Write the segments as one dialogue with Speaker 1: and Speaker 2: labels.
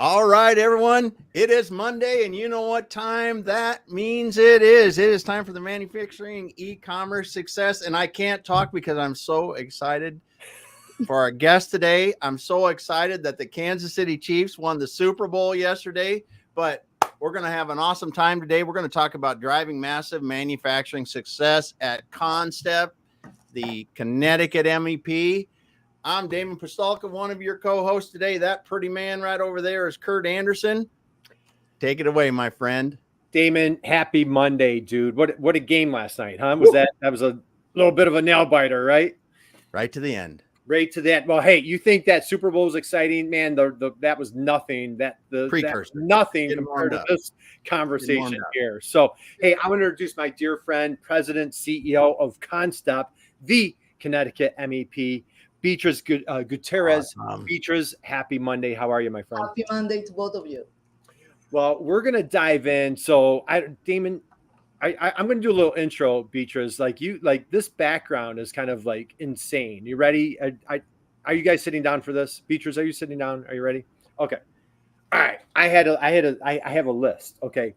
Speaker 1: All right, everyone. It is Monday, and you know what time that means it is. It is time for the manufacturing e-commerce success, and I can't talk because I'm so excited for our guest today. I'm so excited that the Kansas City Chiefs won the Super Bowl yesterday, but we're going to have an awesome time today. We're going to talk about driving massive manufacturing success at CONNSTEP, the Connecticut MEP. I'm Damon Pistolka, one of your co-hosts today. That pretty man right over there is Kurt Anderson. Take it away, my friend.
Speaker 2: Damon, happy Monday, dude. What a game last night, huh? That was a little bit of a nail biter, right?
Speaker 1: Right to the end.
Speaker 2: Right to that. Well, hey, you think that Super Bowl is exciting, man? That was nothing.
Speaker 1: Precursor.
Speaker 2: Nothing compared to this conversation here. So, hey, I want to introduce my dear friend, President, CEO of CONNSTEP, the Connecticut MEP, Beatrice Gutierrez.
Speaker 1: Awesome.
Speaker 2: Beatrice, happy Monday. How are you, my friend?
Speaker 3: Happy Monday to both of you.
Speaker 2: Well, we're gonna dive in. So, Damon, I'm gonna do a little intro, Beatrice. Like this background is kind of like insane. You ready? Are you guys sitting down for this? Beatrice, are you sitting down? Are you ready? Okay. All right. I have a list. Okay.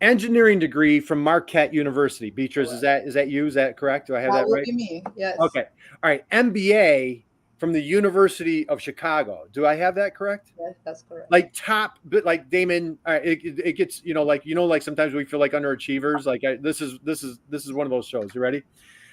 Speaker 2: Engineering degree from Marquette University. Beatrice, is that you? Is that correct? Do I have that right?
Speaker 3: Me. Yes.
Speaker 2: Okay. All right. MBA from the University of Chicago. Do I have that correct?
Speaker 3: Yes, that's correct.
Speaker 2: Like top, but like Damon, it gets like sometimes we feel like underachievers. Like this is one of those shows. You ready?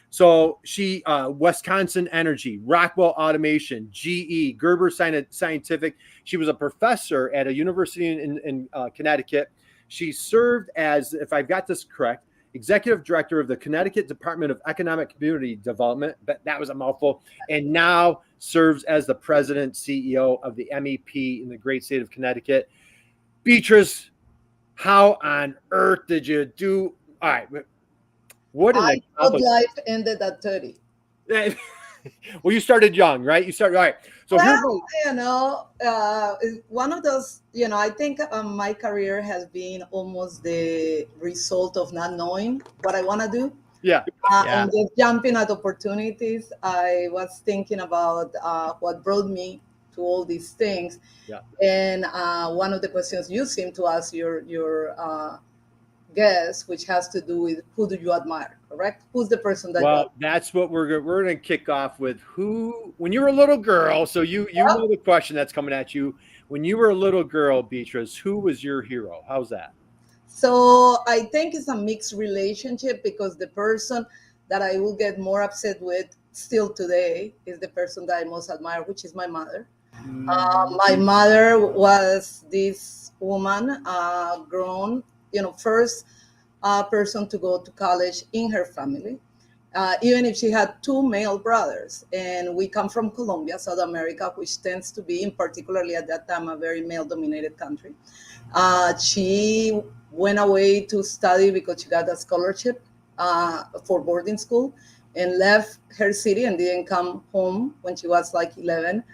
Speaker 2: So she, Wisconsin Energy, Rockwell Automation, GE, Gerber Scientific. She was a professor at a university in Connecticut. She served as, if I've got this correct, executive director of the Connecticut Department of Economic Community Development. But that was a mouthful. And now serves as the president, CEO of the MEP in the great state of Connecticut. Beatrice, how on earth did you do? All right.
Speaker 3: What I thought life ended at 30.
Speaker 2: Well, you started young, right? You started, all right. So
Speaker 3: one of those, I think my career has been almost the result of not knowing what I want to do.
Speaker 2: Yeah.
Speaker 3: And just jumping at opportunities. I was thinking about what brought me to all these things.
Speaker 2: Yeah.
Speaker 3: And one of the questions you seem to ask your guest, which has to do with who do you admire, correct? Who's the person that?
Speaker 2: Well, that's what we're going to kick off with. Who, when you were a little girl, so you know the question that's coming at you. When you were a little girl, Beatrice, who was your hero? How's that?
Speaker 3: So I think it's a mixed relationship because the person that I will get more upset with still today is the person that I most admire, which is my mother. My mother was this woman, grown, first person to go to college in her family, even if she had two male brothers. And we come from Colombia, South America, which tends to be, in particularly at that time, a very male-dominated country. She went away to study because she got a scholarship for boarding school and left her city and didn't come home when she was like 11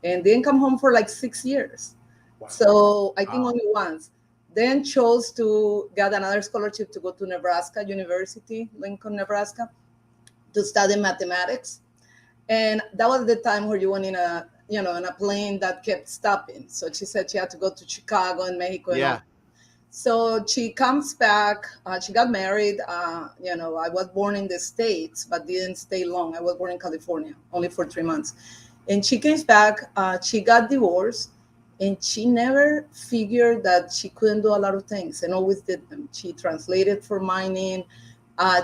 Speaker 3: and didn't come home for like 6 years. Wow. So I think only once. Then chose to get another scholarship to go to Nebraska University, Lincoln, Nebraska, to study mathematics. And that was the time where you went in a plane that kept stopping. So she said she had to go to Chicago and Mexico.
Speaker 1: Yeah.
Speaker 3: So she comes back. She got married. I was born in the States, but didn't stay long. I was born in California, only for 3 months. And she came back. She got divorced. And she never figured that she couldn't do a lot of things and always did them. She translated for mining.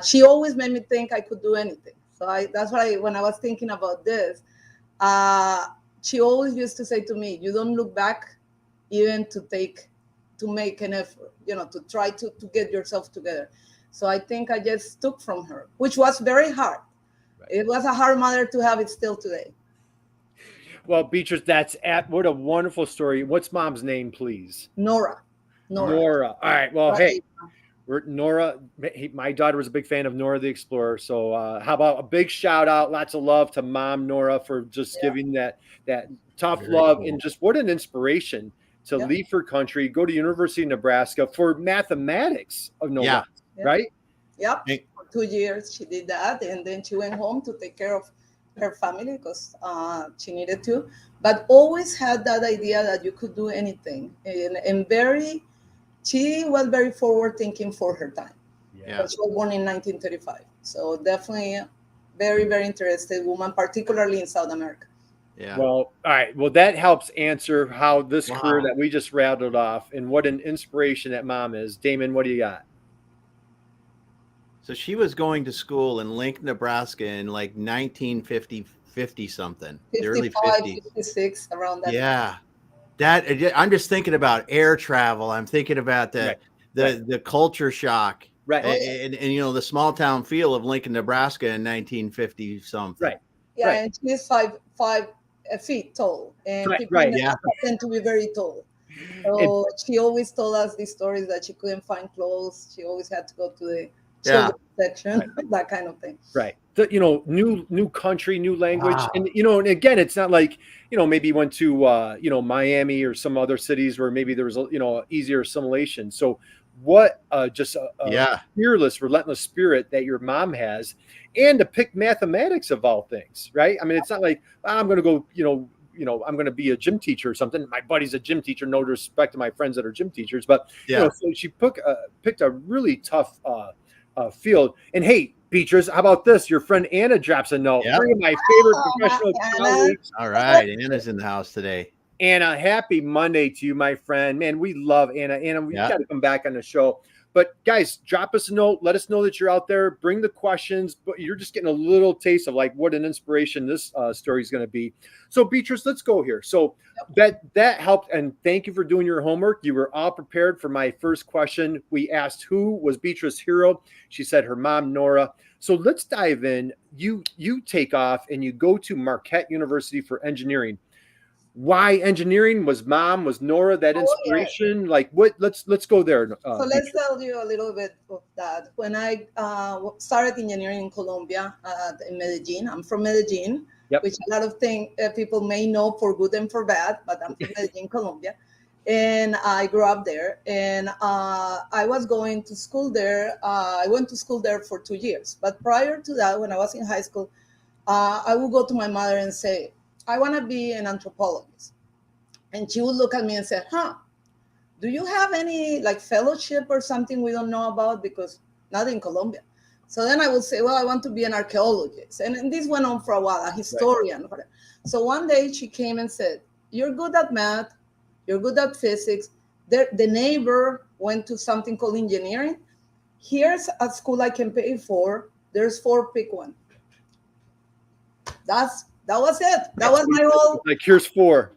Speaker 3: She always made me think I could do anything. So that's why when I was thinking about this, she always used to say to me, you don't look back even to make an effort, to try to get yourself together. So I think I just took from her, which was very hard. Right. It was a hard mother to have it still today.
Speaker 2: Well, Beatrice, what a wonderful story. What's mom's name, please?
Speaker 3: Nora.
Speaker 2: All right. Well, hey, Nora. My daughter was a big fan of Nora the Explorer. So how about a big shout out, lots of love to Mom Nora for just giving that tough very love cool. And just what an inspiration to leave her country, go to University of Nebraska for mathematics of Nora, right?
Speaker 3: Yep. For 2 years she did that, and then she went home to take care of her family because she needed to, but always had that idea that you could do anything. And she was very forward thinking for her time.
Speaker 1: Yeah.
Speaker 3: She was born in 1935. So definitely very, very interested woman, particularly in South America.
Speaker 1: Yeah.
Speaker 2: Well, all right. Well, that helps answer how this
Speaker 1: Wow.
Speaker 2: career that we just rattled off and what an inspiration that mom is. Damon, what do you got?
Speaker 1: So she was going to school in Lincoln, Nebraska in like 50 something, the early
Speaker 3: 55,
Speaker 1: 50s.
Speaker 3: 56, around that.
Speaker 1: Yeah. I'm just thinking about air travel. I'm thinking about the culture shock.
Speaker 2: Right.
Speaker 1: And you know, the small town feel of Lincoln, Nebraska in 1950 something.
Speaker 2: Right.
Speaker 3: Yeah,
Speaker 2: Right.
Speaker 3: and she's 5 feet tall, and
Speaker 2: Right,
Speaker 3: people
Speaker 2: right,
Speaker 3: in the
Speaker 1: yeah.
Speaker 3: tend to be very tall. So she always told us these stories that she couldn't find clothes. She always had to go to the children's section, that kind of thing.
Speaker 2: Right. You know, new country, new language.
Speaker 1: Wow.
Speaker 2: And, you know, and again, it's not like, you know, maybe you went to, you know, Miami or some other cities where maybe there was, you know, easier assimilation. So what just a fearless, relentless spirit that your mom has, and to pick mathematics of all things, right? I mean, it's not like I'm going to go, you know, I'm going to be a gym teacher or something. My buddy's a gym teacher. No disrespect to my friends that are gym teachers, but you know, so she picked a really tough field. And hey, Beatrice, how about this? Your friend Anna drops a note.
Speaker 1: Yep.
Speaker 2: Three of my favorite professional colleagues.
Speaker 1: All right, Anna's in the house today.
Speaker 2: Anna, happy Monday to you, my friend. Man, we love Anna. Anna, we got to come back on the show. But guys, drop us a note. Let us know that you're out there. Bring the questions. But you're just getting a little taste of like what an inspiration this story is going to be. So, Beatrice, let's go here. So that helped, and thank you for doing your homework. You were all prepared for my first question. We asked who was Beatrice's hero. She said her mom, Nora. So let's dive in. You take off and you go to Marquette University for engineering. Why engineering? Was Nora that inspiration? Like what? Let's go there.
Speaker 3: So let's tell you a little bit of that. When I started engineering in Colombia, in Medellin, I'm from Medellin, which a lot of people may know for good and for bad, but I'm from Medellin, Colombia. And I grew up there, and I was going to school there. I went to school there for 2 years. But prior to that, when I was in high school, I would go to my mother and say, I want to be an anthropologist. And she would look at me and say, do you have any like fellowship or something we don't know about? Because not in Colombia. So then I would say, well, I want to be an archaeologist. And this went on for a while, a historian. Right. So one day she came and said, you're good at math. You're good at physics. The neighbor went to something called engineering. Here's a school I can pay for. There's 4, pick one. That was it. That was my whole.
Speaker 2: Like here's 4.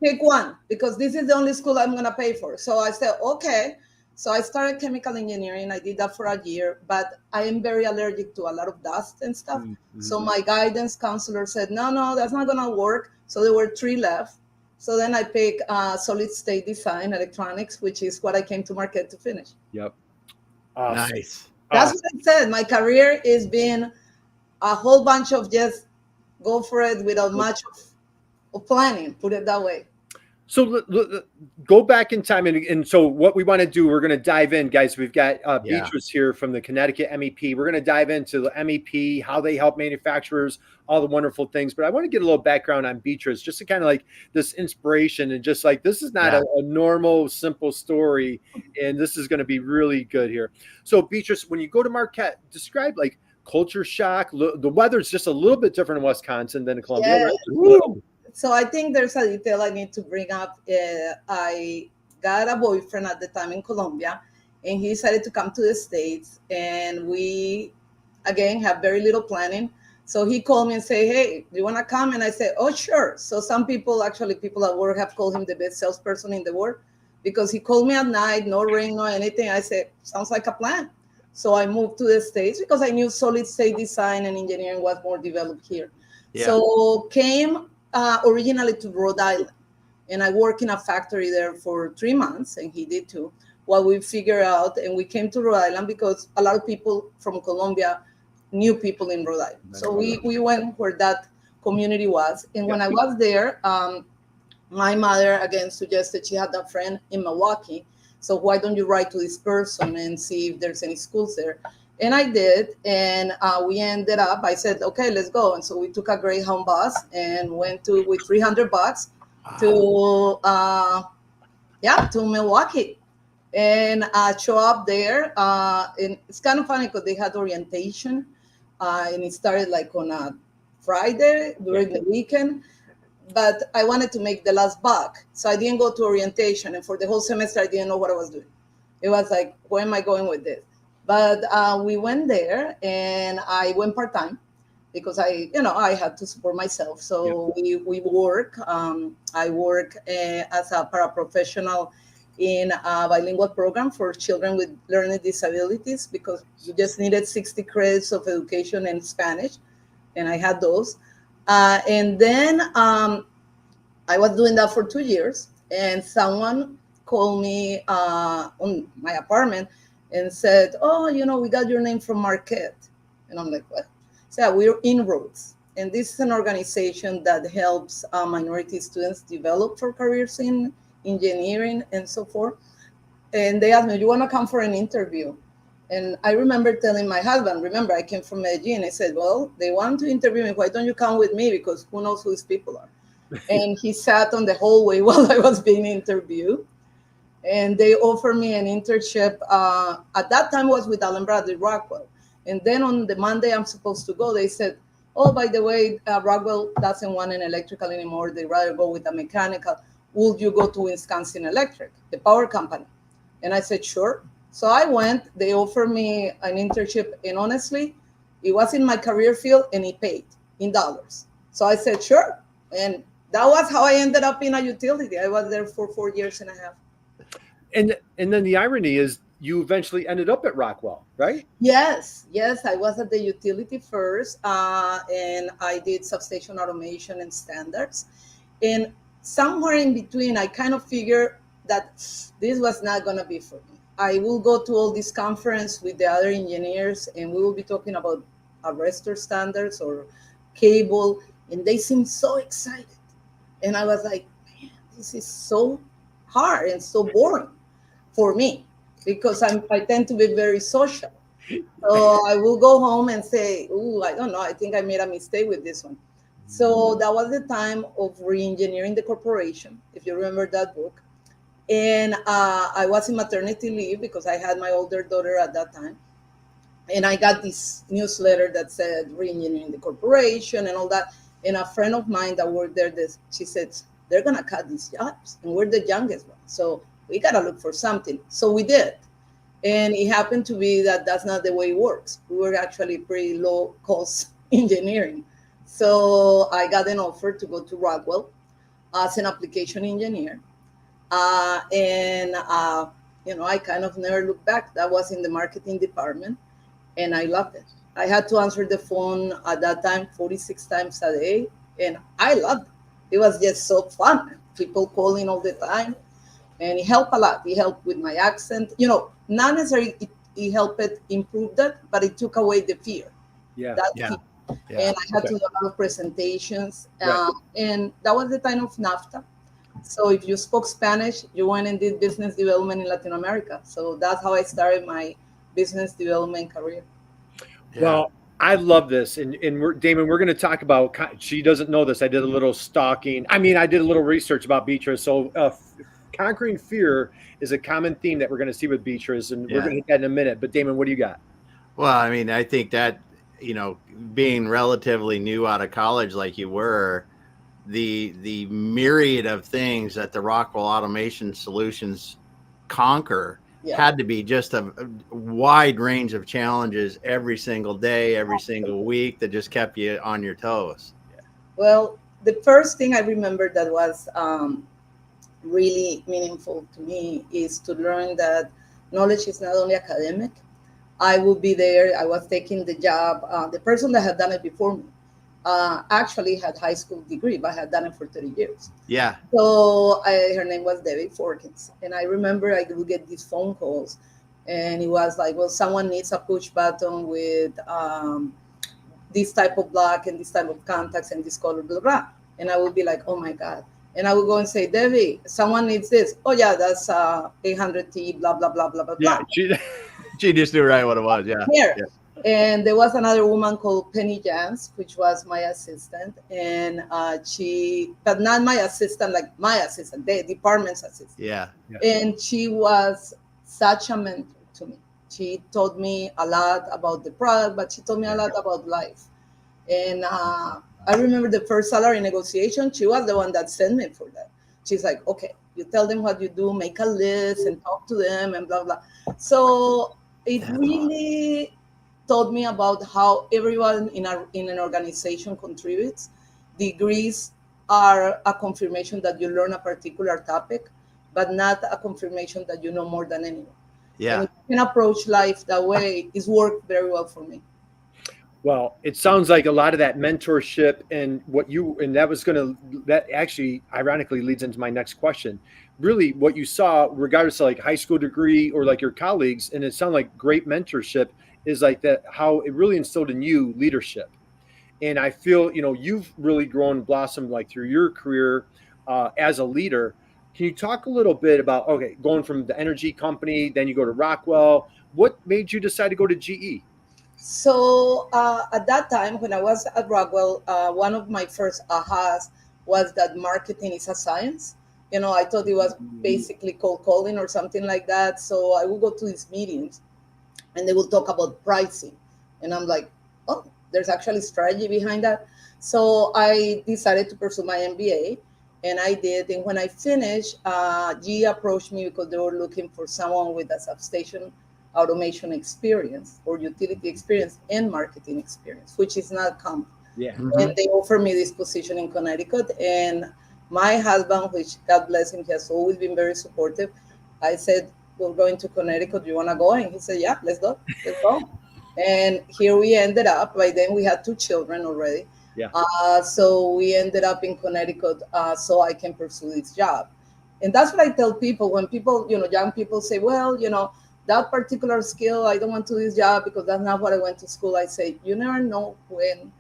Speaker 3: Pick one, because this is the only school I'm gonna pay for. So I said, okay. So I started chemical engineering. I did that for a year, but I am very allergic to a lot of dust and stuff. Mm-hmm. So my guidance counselor said, no, that's not gonna work. So there were 3 left. So then I picked solid state design, electronics, which is what I came to Marquette to finish.
Speaker 2: Yep.
Speaker 1: Awesome. Nice.
Speaker 3: That's what I said. My career has been a whole bunch of just go for it without much of planning, put it that way.
Speaker 2: So go back in time. And so what we want to do, we're going to dive in, guys. We've got Beatrice here from the Connecticut MEP. We're going to dive into the MEP, how they help manufacturers, all the wonderful things. But I want to get a little background on Beatrice, just to kind of like this inspiration and just like, this is not a normal, simple story. And this is going to be really good here. So Beatrice, when you go to Marquette, describe like culture shock. The weather's just a little bit different in Wisconsin than in Columbia, right?
Speaker 3: So I think there's a detail I need to bring up. I got a boyfriend at the time in Colombia, and he decided to come to the States. And we, again, have very little planning. So he called me and said, hey, do you want to come? And I said, oh, sure. So some people at work have called him the best salesperson in the world, because he called me at night, no ring, no anything. I said, sounds like a plan. So I moved to the States because I knew solid state design and engineering was more developed here. Yeah. So came originally to Rhode Island, and I worked in a factory there for 3 months, and he did too, while we figured out, and we came to Rhode Island because a lot of people from Colombia knew people in Rhode Island. So we went where that community was. And when I was there, my mother again suggested she had a friend in Milwaukee. So why don't you write to this person and see if there's any schools there? And I did, and we ended up. I said, "Okay, let's go." And so we took a Greyhound bus and went to with $300 to to Milwaukee, and show up there. And it's kind of funny because they had orientation, and it started like on a Friday during the weekend. But I wanted to make the last buck, so I didn't go to orientation, and for the whole semester, I didn't know what I was doing. It was like, where am I going with this? But we went there, and I went part time because I had to support myself. So we work. I work as a paraprofessional in a bilingual program for children with learning disabilities because you just needed 60 credits of education in Spanish, and I had those. And then I was doing that for 2 years, and someone called me on my apartment and said, "Oh, we got your name from Marquette." And I'm like, "What?" So yeah, we're Inroads, and this is an organization that helps minority students develop for careers in engineering and so forth. And they asked me, "You want to come for an interview?" And I remember telling my husband, remember, I came from Medellin. I said, "Well, they want to interview me. Why don't you come with me? Because who knows who these people are." And he sat on the hallway while I was being interviewed. And they offered me an internship. At that time, was with Allen Bradley Rockwell. And then on the Monday I'm supposed to go, they said, "Oh, by the way, Rockwell doesn't want an electrical anymore. They'd rather go with a mechanical. Would you go to Wisconsin Electric, the power company?" And I said, "Sure." So I went. They offered me an internship. And honestly, it was in my career field and it paid in dollars. So I said, "Sure." And that was how I ended up in a utility. I was there for 4 years and a half.
Speaker 2: And then the irony is you eventually ended up at Rockwell, right?
Speaker 3: Yes, yes, I was at the utility first, and I did substation automation and standards. And somewhere in between, I kind of figured that this was not going to be for me. I will go to all these conference with the other engineers, and we will be talking about arrestor standards or cable, and they seem so excited. And I was like, man, this is so hard and so boring for me because I tend to be very social. So I will go home and say, "Ooh, I don't know. I think I made a mistake with this one." So that was the time of re-engineering the corporation, if you remember that book. And I was in maternity leave because I had my older daughter at that time. And I got this newsletter that said re-engineering the corporation and all that. And a friend of mine that worked there, she said, "They're going to cut these jobs. And we're the youngest one. So we got to look for something." So we did. And it happened to be that that's not the way it works. We were actually pretty low cost engineering. So I got an offer to go to Rockwell as an application engineer. And I kind of never looked back. That was in the marketing department, and I loved it. I had to answer the phone at that time 46 times a day, and I loved it. It was just so fun. People calling all the time, and it helped a lot. It helped with my accent. Not necessarily it helped improve that, but it took away the fear.
Speaker 2: Yeah.
Speaker 3: That's
Speaker 1: Yeah.
Speaker 3: key.
Speaker 1: Yeah.
Speaker 3: And I had to do a lot of presentations.
Speaker 2: Right.
Speaker 3: And that was the time of NAFTA. So if you spoke Spanish, you went and did business development in Latin America. So that's how I started my business development career.
Speaker 1: Yeah.
Speaker 2: Well, I love this. And Damon, we're going to talk about, she doesn't know this. I did a little stalking. I did a little research about Beatrice. So conquering fear is a common theme that we're going to see with Beatrice. And we're going to hit that in a minute. But Damon, what do you got?
Speaker 1: Well, I think that, being relatively new out of college like you were, the myriad of things that the Rockwell Automation Solutions conquer had to be just a wide range of challenges every single day, every single week that just kept you on your toes.
Speaker 3: Well, the first thing I remember that was really meaningful to me is to learn that knowledge is not only academic. I would be there. I was taking the job. The person that had done it before me actually had high school degree, but had done it for 30 years.
Speaker 1: Yeah.
Speaker 3: So her name was Debbie Forkins. And I remember I would get these phone calls, and it was like, well, someone needs a push button with this type of block and this type of contacts and this color, blah, blah. And I would be like, oh my God. And I would go and say, "Debbie, someone needs this." "Oh yeah, that's 800T, blah, blah, blah, blah, blah,
Speaker 2: Yeah.
Speaker 3: blah."
Speaker 1: She just knew right what it was. Yeah.
Speaker 3: Here.
Speaker 1: Yeah.
Speaker 3: And there was another woman called Penny Jans, which was my assistant. And but not my assistant, like my assistant, the department's assistant.
Speaker 1: Yeah.
Speaker 3: And she was such a mentor to me. She taught me a lot about the product, but she taught me a lot about life. And I remember the first salary negotiation, she was the one that sent me for that. She's like, okay, you tell them what you do, make a list and talk to them and blah, blah. So it really taught me about how everyone in an organization contributes. Degrees are a confirmation that you learn a particular topic, but not a confirmation that you know more than anyone.
Speaker 1: Yeah.
Speaker 3: And if you can approach life that way, it's worked very well for me.
Speaker 2: Well, it sounds like a lot of that mentorship and that actually ironically leads into my next question. Really what you saw, regardless of like high school degree or like your colleagues, and it sounded like great mentorship is like that, how it really instilled in you leadership. And I feel, you've really grown and blossomed like through your career as a leader. Can you talk a little bit about, okay, going from the energy company, then you go to Rockwell, what made you decide to go to GE?
Speaker 3: So at that time, when I was at Rockwell, one of my first ahas was that marketing is a science. I thought it was basically cold calling or something like that. So I would go to these meetings and they will talk about pricing. And I'm like, oh, there's actually strategy behind that. So I decided to pursue my MBA, and I did. And when I finished, GE approached me because they were looking for someone with a substation automation experience or utility experience and marketing experience, which is not common.
Speaker 2: Yeah.
Speaker 1: Mm-hmm.
Speaker 3: And they offered me this position in Connecticut. And my husband, which God bless him, he has always been very supportive. I said, we're going to Connecticut. Do you want to go? And he said, yeah, let's go. Let's go. And here we ended up. By then we had 2 children already.
Speaker 2: Yeah.
Speaker 3: So we ended up in Connecticut so I can pursue this job. And that's what I tell people when people, young people say, well, that particular skill, I don't want to do this job because that's not what I went to school. I say, you never know when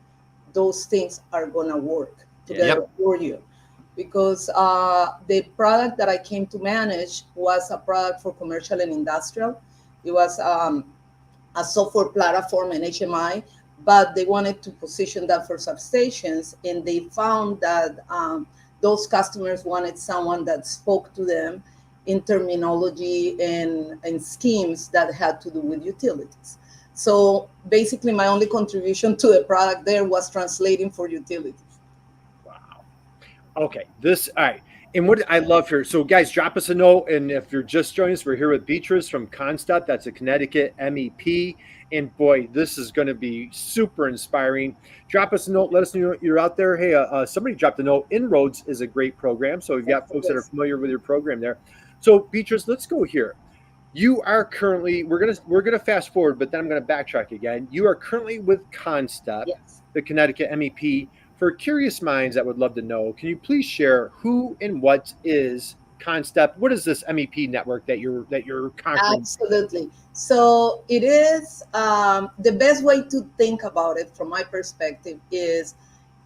Speaker 3: those things are going to work together for you. Because the product that I came to manage was a product for commercial and industrial. It was a software platform and HMI, but they wanted to position that for substations. And they found that those customers wanted someone that spoke to them in terminology and schemes that had to do with utilities. So basically my only contribution to the product there was translating for utilities.
Speaker 2: Wow. Okay. All right. And what I love here, so guys, drop us a note. And if you're just joining us, we're here with Beatrice from CONNSTEP. That's a Connecticut MEP. And boy, this is going to be super inspiring. Drop us a note. Let us know you're out there. Hey, somebody dropped a note. Inroads is a great program. So we've got folks that are familiar with your program there. So Beatrice, let's go here. You are currently, we're gonna fast forward, but then I'm gonna backtrack again. You are currently with CONNSTEP,
Speaker 3: Yes.
Speaker 2: the Connecticut MEP. For curious minds that would love to know, can you please share who and what is CONNSTEP? What is this MEP network that you're conquering?
Speaker 3: Absolutely. So it is the best way to think about it from my perspective is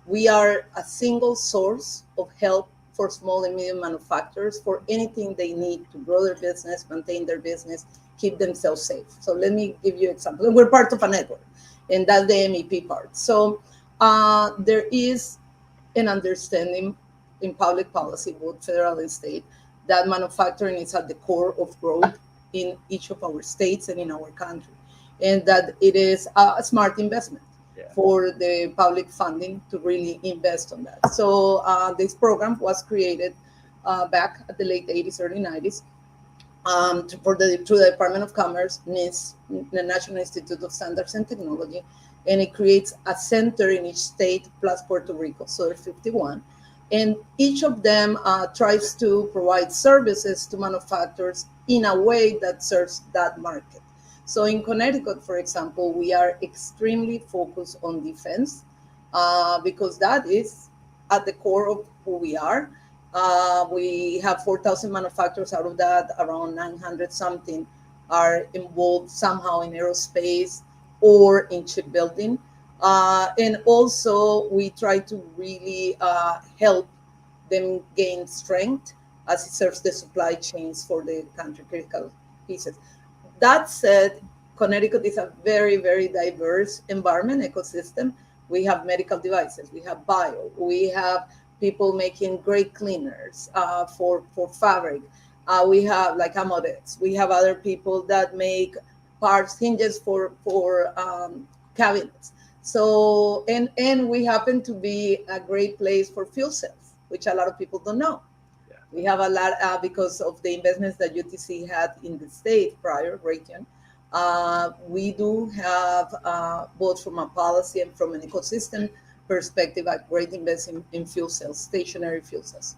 Speaker 3: we are a single source of help for small and medium manufacturers for anything they need to grow their business, maintain their business, keep themselves safe. So let me give you an example. We're part of a network, and that's the MEP part. So there is an understanding in public policy, both federal and state, that manufacturing is at the core of growth in each of our states and in our country, and that it is a smart investment for the public funding to really invest on that. So this program was created back at the late 80s, early 90s through the Department of Commerce, NIST, the National Institute of Standards and Technology, and it creates a center in each state plus Puerto Rico, so there's 51. And each of them tries to provide services to manufacturers in a way that serves that market. So in Connecticut, for example, we are extremely focused on defense because that is at the core of who we are. We have 4,000 manufacturers. Out of that, around 900 something are involved somehow in aerospace or in shipbuilding. And also we try to really help them gain strength as it serves the supply chains for the country critical pieces. That said, Connecticut is a very, very diverse environment, ecosystem. We have medical devices, we have bio, we have people making great cleaners for fabric. We have like Amodex. We have other people that make parts, hinges for cabinets. So and we happen to be a great place for fuel cells, which a lot of people don't know.
Speaker 2: Yeah.
Speaker 3: We have a lot because of the investments that UTC had in the state prior region. We do have both from a policy and from an ecosystem perspective a great investment in fuel cells, stationary fuel cells.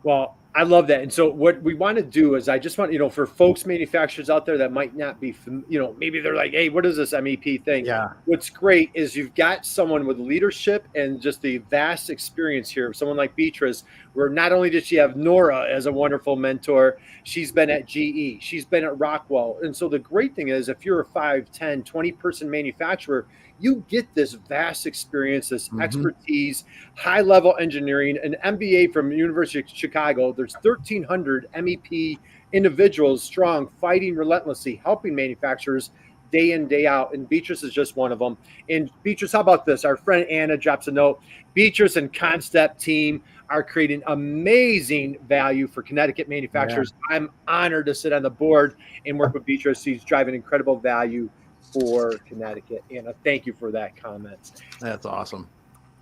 Speaker 2: Well, I love that. And so what we want to do is I just want, for folks, manufacturers out there that might not be, maybe they're like, hey, what is this MEP thing?
Speaker 1: Yeah.
Speaker 2: What's great is you've got someone with leadership and just the vast experience here. Someone like Beatrice, where not only did she have Nora as a wonderful mentor, she's been at GE, she's been at Rockwell. And so the great thing is if you're a 5, 10, 20 person manufacturer, you get this vast experience, this expertise, high level engineering, an MBA from University of Chicago. There's 1,300 MEP individuals strong, fighting relentlessly, helping manufacturers day in, day out. And Beatrice is just one of them. And Beatrice, how about this? Our friend Anna drops a note. Beatrice and CONNSTEP team are creating amazing value for Connecticut manufacturers. Yeah. I'm honored to sit on the board and work with Beatrice. She's driving incredible value for Connecticut. Anna, thank you for that comment.
Speaker 1: That's awesome.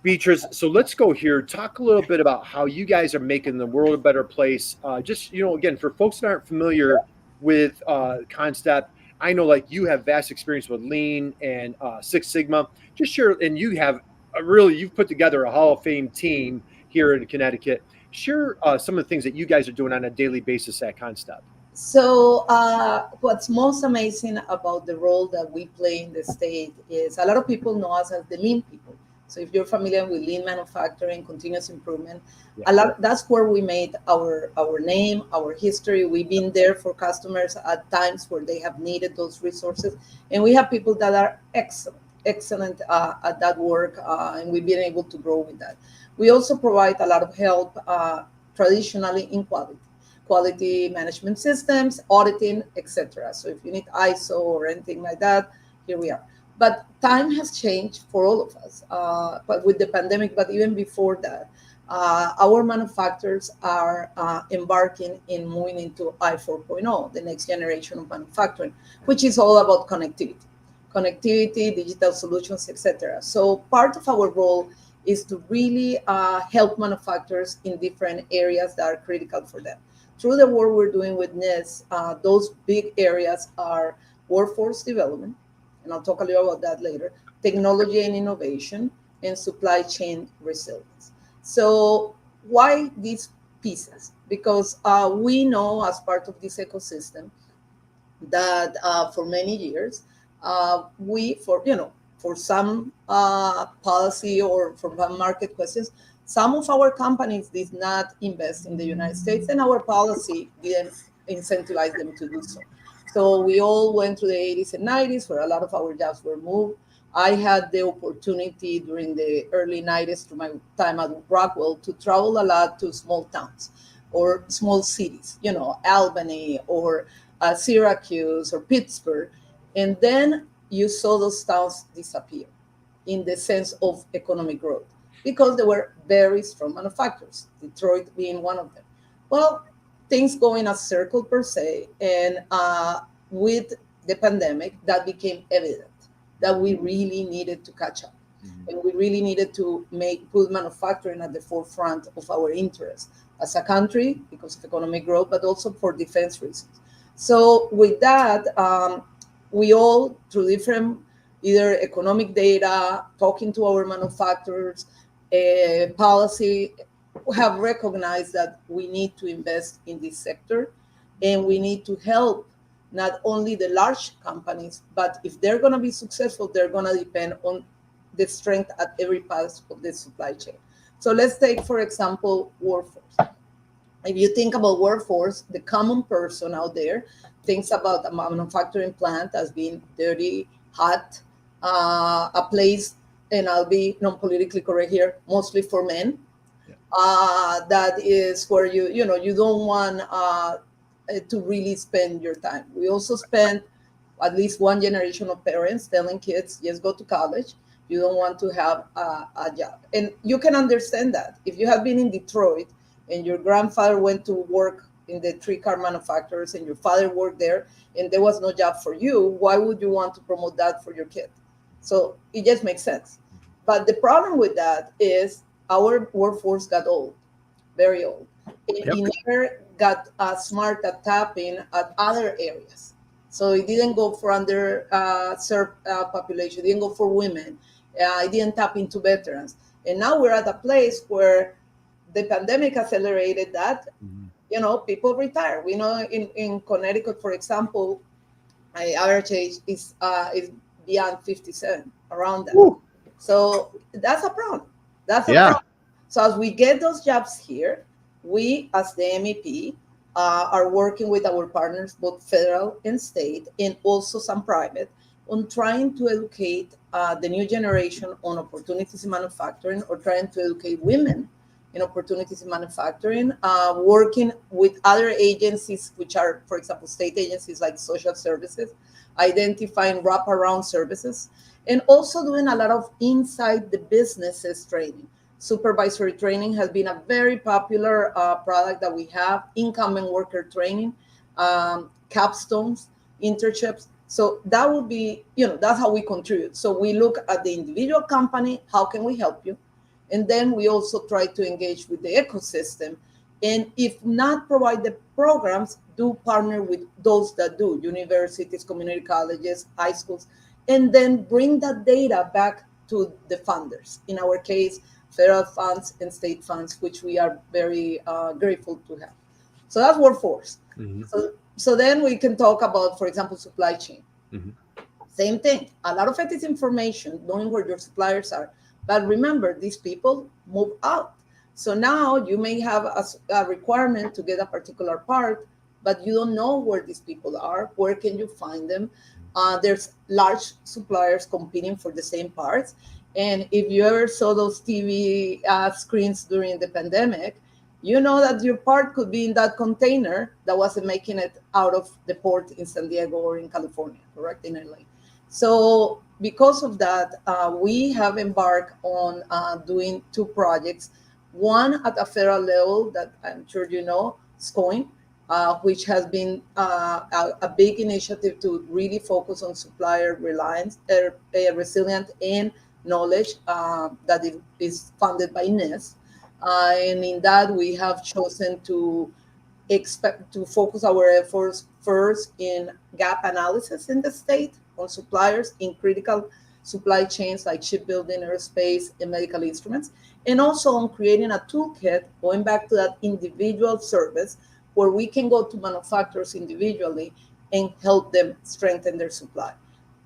Speaker 2: Beatrice, so let's go here. Talk a little bit about how you guys are making the world a better place. Just, again, for folks that aren't familiar with CONNSTEP, I know like you have vast experience with Lean and Six Sigma. Just share, and you have you've put together a Hall of Fame team here in Connecticut. Share some of the things that you guys are doing on a daily basis at CONNSTEP.
Speaker 3: So what's most amazing about the role that we play in the state is a lot of people know us as the Lean people. So if you're familiar with Lean manufacturing, continuous improvement, that's where we made our name, our history. We've been there for customers at times where they have needed those resources. And we have people that are excellent at that work, and we've been able to grow with that. We also provide a lot of help traditionally in quality management systems, auditing, etc. So if you need ISO or anything like that, here we are. But time has changed for all of us, but with the pandemic, but even before that, our manufacturers are embarking in moving into I 4.0, the next generation of manufacturing, which is all about connectivity, digital solutions, etc. So part of our role is to really help manufacturers in different areas that are critical for them. Through the work we're doing with NIST, those big areas are workforce development, and I'll talk a little about that later, technology and innovation, and supply chain resilience. So why these pieces? Because we know as part of this ecosystem that for many years, for some policy or for some market questions, some of our companies did not invest in the United States, and our policy didn't incentivize them to do so. So we all went through the 80s and 90s where a lot of our jobs were moved. I had the opportunity during the early 90s, through my time at Rockwell, to travel a lot to small towns or small cities, Albany or Syracuse or Pittsburgh. And then you saw those towns disappear in the sense of economic growth because they were very strong manufacturers, Detroit being one of them. Well, things go in a circle per se, and with the pandemic, that became evident that we really needed to catch up, and we really needed to put manufacturing at the forefront of our interests as a country because of economic growth, but also for defense reasons. So with that, we all, through different either economic data, talking to our manufacturers, policy, have recognized that we need to invest in this sector, and we need to help not only the large companies, but if they're going to be successful, they're going to depend on the strength at every part of the supply chain. So let's take, for example, workforce. If you think about workforce, the common person out there thinks about a manufacturing plant as being dirty, hot, a place, and I'll be non-politically correct here, mostly for men. That is where you don't want to really spend your time. We also spend at least one generation of parents telling kids, just go to college. You don't want to have a job. And you can understand that. If you have been in Detroit and your grandfather went to work in the three-car manufacturers and your father worked there and there was no job for you, why would you want to promote that for your kid? So it just makes sense. But the problem with that is our workforce got old, very old.
Speaker 2: Yep.
Speaker 3: It never got smart at tapping at other areas. So it didn't go for under served population, it didn't go for women, it didn't tap into veterans. And now we're at a place where the pandemic accelerated that. You know, people retire. We know in Connecticut, for example, my average age is beyond 57, around that.
Speaker 2: Woo.
Speaker 3: So that's a problem. That's a
Speaker 1: Yeah.
Speaker 3: problem. So as we get those jobs here, we as the MEP are working with our partners, both federal and state, and also some private, on trying to educate the new generation on opportunities in manufacturing, or trying to educate women in opportunities in manufacturing, working with other agencies, which are, for example, state agencies like social services, identifying wraparound services, and also doing a lot of inside the businesses training. Supervisory training has been a very popular product that we have, incumbent worker training, capstones, internships. So that would be, that's how we contribute. So we look at the individual company, how can we help you? And then we also try to engage with the ecosystem. And if not provide the programs, do partner with those that do, universities, community colleges, high schools, and then bring that data back to the funders. In our case, federal funds and state funds, which we are very grateful to have. So that's workforce.
Speaker 2: Mm-hmm.
Speaker 3: So then we can talk about, for example, supply chain.
Speaker 2: Mm-hmm.
Speaker 3: Same thing. A lot of it is information, knowing where your suppliers are. But remember, these people move out. So now you may have a requirement to get a particular part, but you don't know where these people are. Where can you find them? There's large suppliers competing for the same parts. And if you ever saw those TV screens during the pandemic, you know that your part could be in that container that wasn't making it out of the port in San Diego or in California, correct, in LA. So because of that, we have embarked on doing two projects. One at a federal level that I'm sure you know, SCOIN, which has been a big initiative to really focus on supplier reliance, resilient and knowledge that it is funded by NIST. And in that, we have chosen to focus our efforts first in gap analysis in the state on suppliers in critical supply chains like shipbuilding, aerospace, and medical instruments, and also on creating a toolkit, going back to that individual service where we can go to manufacturers individually and help them strengthen their supply.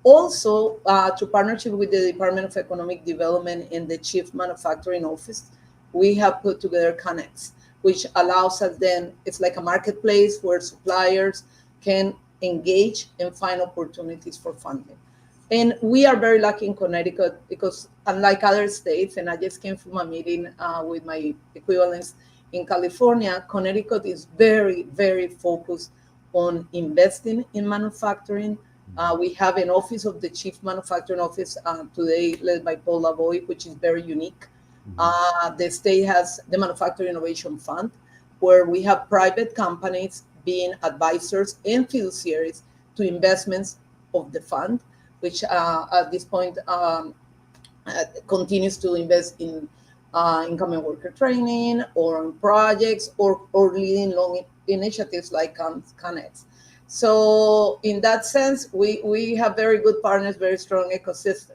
Speaker 3: Also, through partnership with the Department of Economic Development and the Chief Manufacturing Office, we have put together Connects, which allows us then, it's like a marketplace where suppliers can engage and find opportunities for funding. And we are very lucky in Connecticut because unlike other states, and I just came from a meeting with my equivalents in California, Connecticut is very, very focused on investing in manufacturing. We have an office of the Chief Manufacturing Office today led by Paul Lavoie, which is very unique. The state has the Manufacturing Innovation Fund, where we have private companies being advisors and fiduciaries to investments of the fund, which at this point continues to invest in incoming worker training or on projects or leading long initiatives like Connects. So in that sense, we have very good partners, very strong ecosystem.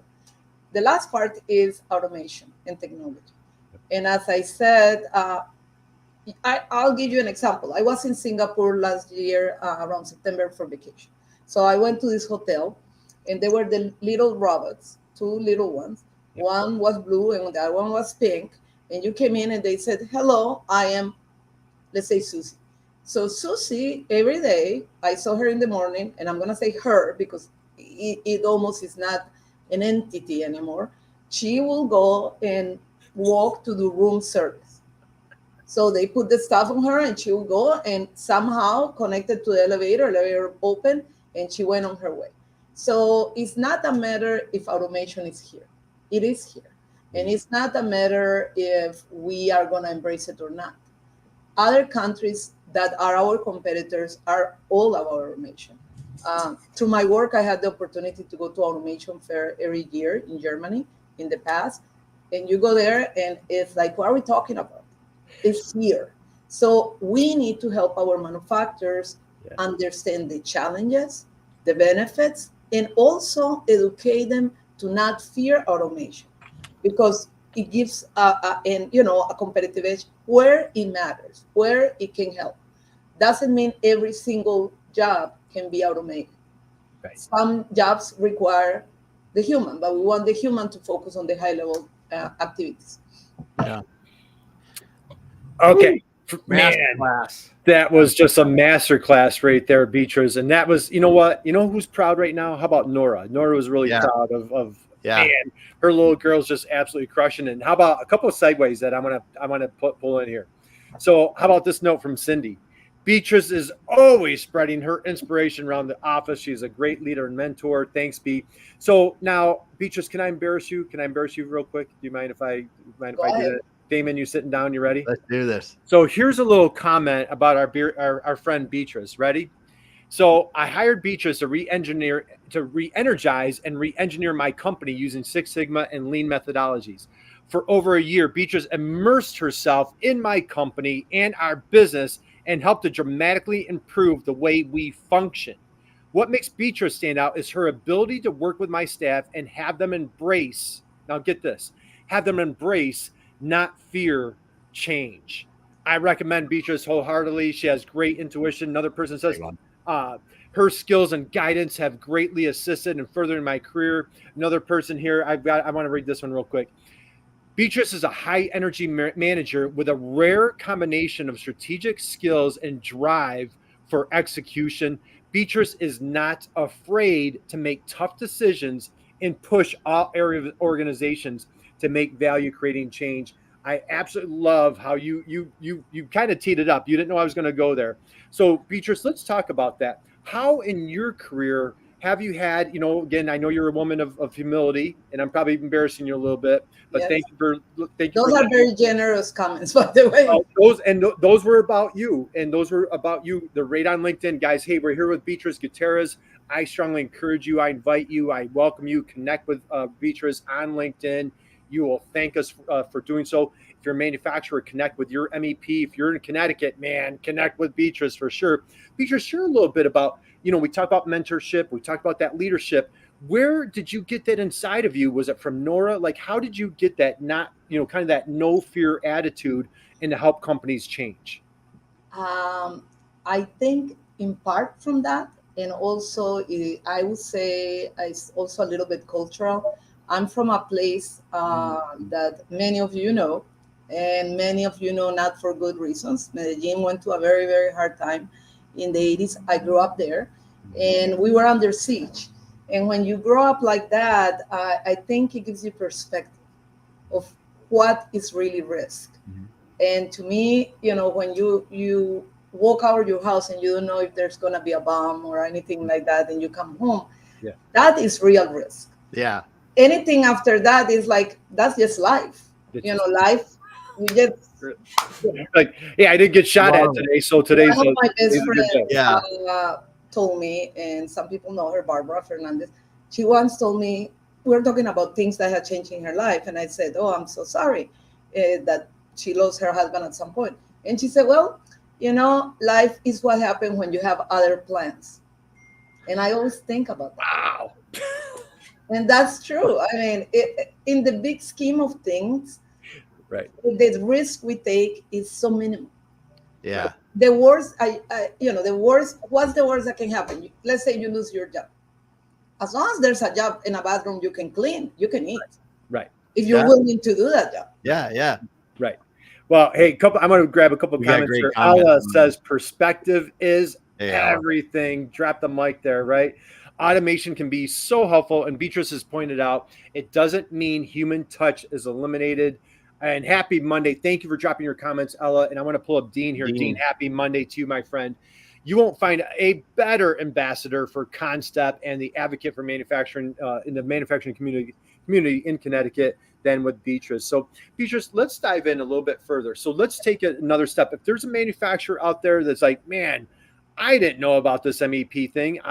Speaker 3: The last part is automation and technology. And as I said, I'll give you an example. I was in Singapore last year around September for vacation. So I went to this hotel and there were the little robots, two little ones. One was blue and the other one was pink. And you came in and they said, hello, I am, let's say, Susie. So Susie, every day, I saw her in the morning, and I'm going to say her because it almost is not an entity anymore. She will go and walk to the room service. So they put the stuff on her and she will go and somehow connected to the elevator open, and she went on her way. So it's not a matter if automation is here. It is here. And it's not a matter if we are going to embrace it or not. Other countries that are our competitors are all about automation. Through my work, I had the opportunity to go to automation fair every year in Germany in the past. And you go there and it's like, what are we talking about? It's here. So we need to help our manufacturers understand the challenges, the benefits, and also educate them to not fear automation, because it gives a competitive edge where it matters, where it can help. Doesn't mean every single job can be automated.
Speaker 2: Right.
Speaker 3: Some jobs require the human, but we want the human to focus on the high level activities.
Speaker 1: Yeah.
Speaker 2: Okay. Man,
Speaker 1: Masterclass.
Speaker 2: that was just a master class right there, Beatrice. And that was, you know what? You know who's proud right now? How about Nora? Nora was really proud of man, her little girl's just absolutely crushing it. And how about a couple of segues that I'm gonna pull in here? So how about this note from Cindy? Beatrice is always spreading her inspiration around the office. She's a great leader and mentor. Thanks, B. So now, Beatrice, can I embarrass you? Can I embarrass you real quick? Do you mind if I do that? Damon, you sitting down? You ready?
Speaker 1: Let's do this.
Speaker 2: So here's a little comment about our friend Beatrice. Ready? So I hired Beatrice to re-energize and re-engineer my company using Six Sigma and lean methodologies. For over a year, Beatrice immersed herself in my company and our business and helped to dramatically improve the way we function. What makes Beatrice stand out is her ability to work with my staff and have them embrace, now get this, have them embrace, not fear, change. I recommend Beatrice wholeheartedly. She has great intuition. Another person says, her skills and guidance have greatly assisted in furthering my career. Another person here, I want to read this one real quick. Beatrice is a high energy manager with a rare combination of strategic skills and drive for execution. Beatrice is not afraid to make tough decisions and push all areas of organizations to make value creating change. I absolutely love how you kind of teed it up. You didn't know I was going to go there. So Beatrice, let's talk about that. How in your career have you had, again, I know you're a woman of humility, and I'm probably embarrassing you a little bit, but
Speaker 3: Yes.
Speaker 2: thank you.
Speaker 3: Those are very generous comments, by the way.
Speaker 2: Those were about you, and those were about you. They're right on LinkedIn, guys. Hey, we're here with Beatrice Gutierrez. I strongly encourage you. I invite you. I welcome you. Connect with Beatrice on LinkedIn. You will thank us for doing so. If you're a manufacturer, connect with your MEP. If you're in Connecticut, man, connect with Beatrice for sure. Beatrice, share a little bit about, we talked about mentorship. We talked about that leadership. Where did you get that inside of you? Was it from Nora? Like, how did you get that, kind of that no fear attitude and to help companies change?
Speaker 3: I think in part from that. And also, I would say it's also a little bit cultural. I'm from a place that many of you know, and many of you know not for good reasons. Medellin went to a very, very hard time in the 80s. I grew up there, and we were under siege. And when you grow up like that, I think it gives you perspective of what is really risk. And to me, when you walk out of your house and you don't know if there's going to be a bomb or anything like that, and you come home, that is real risk.
Speaker 1: Yeah.
Speaker 3: Anything after that is like, that's just life. Life, you just
Speaker 2: like, I didn't get shot at today, so today's
Speaker 3: one of my best friends told me, and some people know her, Barbara Fernandez. She once told me, we were talking about things that had changed in her life, and I said, oh, I'm so sorry that she lost her husband at some point. And she said, well, life is what happens when you have other plans. And I always think about that.
Speaker 2: Wow.
Speaker 3: And that's true. I mean, in the big scheme of things,
Speaker 2: right,
Speaker 3: the risk we take is so minimal.
Speaker 1: Yeah.
Speaker 3: The worst, what's the worst that can happen? Let's say you lose your job. As long as there's a job in a bathroom you can clean, you can eat.
Speaker 2: Right.
Speaker 3: If you're willing to do that job.
Speaker 2: Yeah. Right. Well, hey, I'm going to grab a couple comments here. Ala says perspective is everything. Drop the mic there, right? Automation can be so helpful, and Beatrice has pointed out it doesn't mean human touch is eliminated. And happy Monday. Thank you for dropping your comments, Ella. And I want to pull up Dean here. Dean, happy Monday to you, my friend. You won't find a better ambassador for CONNSTEP and the advocate for manufacturing in the manufacturing community in Connecticut than with Beatrice. So, Beatrice, let's dive in a little bit further. So, let's take it another step. If there's a manufacturer out there that's like, man, I didn't know about this MEP thing.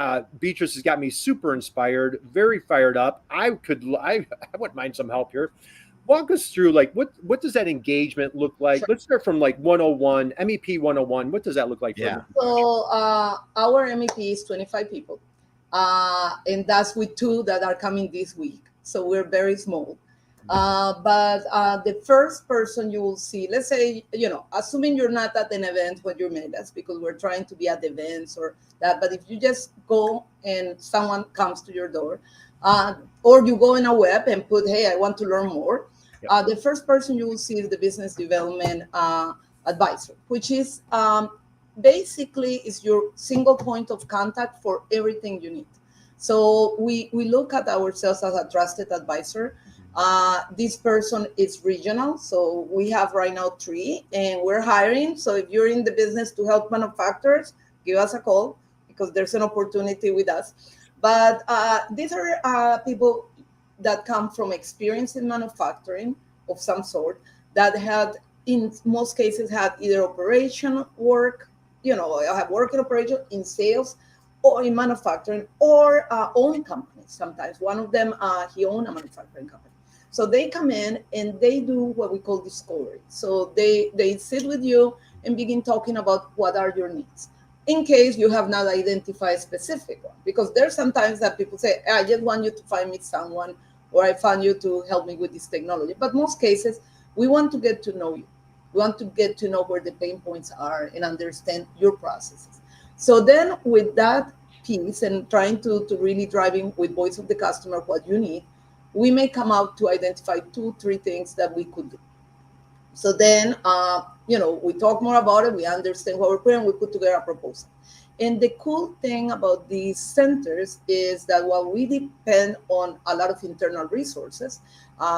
Speaker 2: Beatrice has got me super inspired, very fired up. I wouldn't mind some help here. Walk us through, like, what does that engagement look like? Let's start from like 101, MEP 101. What does that look like?
Speaker 1: Yeah.
Speaker 3: So our MEP is 25 people, and that's with 2 that are coming this week. So we're very small. But the first person you will see, let's say, assuming you're not at an event when you made us, because we're trying to be at events or that, but if you just go and someone comes to your door, or you go in a web and put, hey, I want to learn more, the first person you will see is the business development advisor, which is basically is your single point of contact for everything you need. So we look at ourselves as a trusted advisor. This person is regional. So we have right now 3 and we're hiring. So if you're in the business to help manufacturers, give us a call because there's an opportunity with us. But these are people that come from experience in manufacturing of some sort that had, in most cases, had either operation work, have work in operation, in sales, or in manufacturing, or own companies. Sometimes one of them, he owned a manufacturing company. So they come in and they do what we call discovery. So they sit with you and begin talking about what are your needs, in case you have not identified a specific one. Because there's sometimes that people say, I just want you to find me someone, or I found you to help me with this technology. But most cases, we want to get to know you. We want to get to know where the pain points are and understand your processes. So then with that piece and trying to really driving with voice of the customer what you need, we may come out to identify 2-3 things that we could do. So then, we talk more about it, we understand what we're putting, we put together a proposal. And the cool thing about these centers is that while we depend on a lot of internal resources,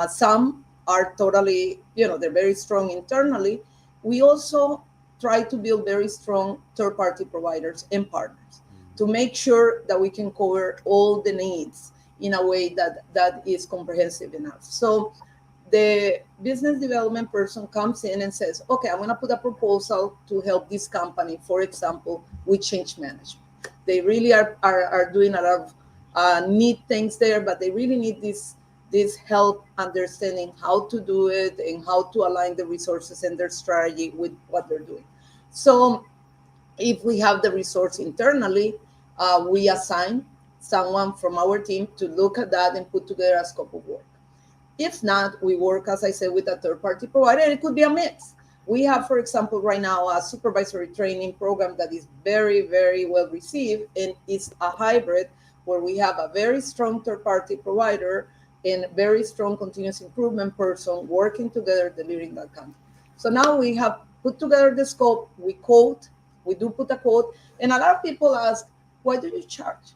Speaker 3: some are totally, they're very strong internally. We also try to build very strong third-party providers and partners to make sure that we can cover all the needs in a way that is comprehensive enough. So the business development person comes in and says, okay, I'm going to put a proposal to help this company, for example, with change management. They really are doing a lot of neat things there, but they really need this help understanding how to do it and how to align the resources and their strategy with what they're doing. So if we have the resource internally, we assign someone from our team to look at that and put together a scope of work. If not, we work, as I said, with a third-party provider, and it could be a mix. We have, for example, right now, a supervisory training program that is very, very well received, and it's a hybrid where we have a very strong third-party provider and very strong continuous improvement person working together, delivering that content. So now we have put together the scope, we quote, we do put a quote, and a lot of people ask, why do you charge?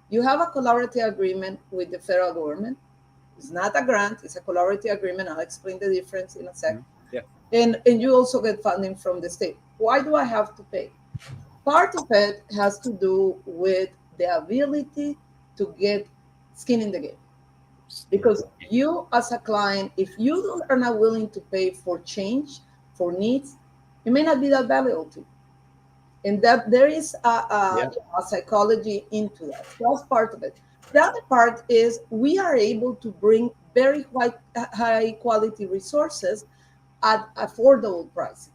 Speaker 3: You have a collaborative agreement with the federal government. It's not a grant, it's a collaborative agreement. I'll explain the difference in a second.
Speaker 2: Yeah.
Speaker 3: And you also get funding from the state. Why do I have to pay? Part of it has to do with the ability to get skin in the game. Because you as a client, if you are not willing to pay for change, for needs, it may not be that valuable to you. And that there is a psychology into that. That's part of it. The other part is we are able to bring very high quality resources at affordable pricing,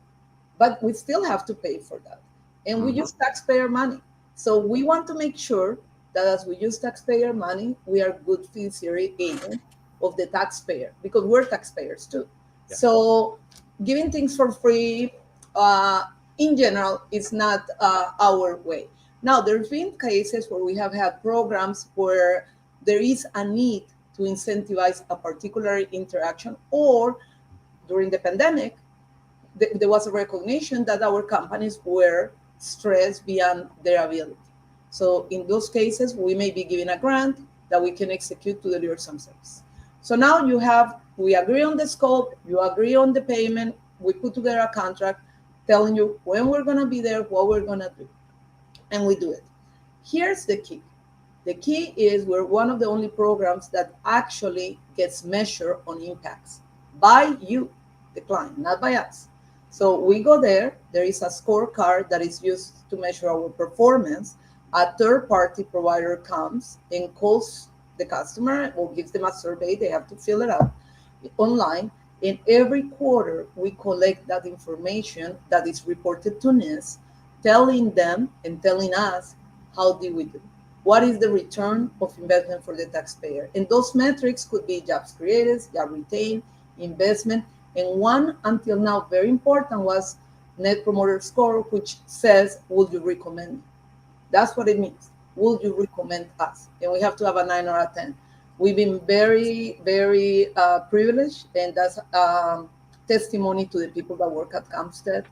Speaker 3: but we still have to pay for that. And we use taxpayer money. So we want to make sure that as we use taxpayer money, we are good fiduciary agents of the taxpayer, because we're taxpayers too. Yeah. So giving things for free, in general, is not our way. Now, there's been cases where we have had programs where there is a need to incentivize a particular interaction, or during the pandemic, there was a recognition that our companies were stressed beyond their ability. So in those cases, we may be given a grant that we can execute to deliver some service. So now we agree on the scope, you agree on the payment, we put together a contract telling you when we're going to be there, what we're going to do. and we do it. Here's the key. The key is we're one of the only programs that actually gets measured on impacts by you, the client, not by us. So we go there. There is a scorecard that is used to measure our performance. A third-party provider comes and calls the customer or gives them a survey. They have to fill it out online. And every quarter, we collect that information that is reported to NIST, telling them and telling us how did we do. What is the return of investment for the taxpayer? And those metrics could be jobs created, job retained, investment. And one until now very important was Net Promoter Score, which says, would you recommend me? That's what it means. Would you recommend us? And we have to have a 9 or a 10. We've been very, very privileged, and that's testimony to the people that work at CONNSTEP.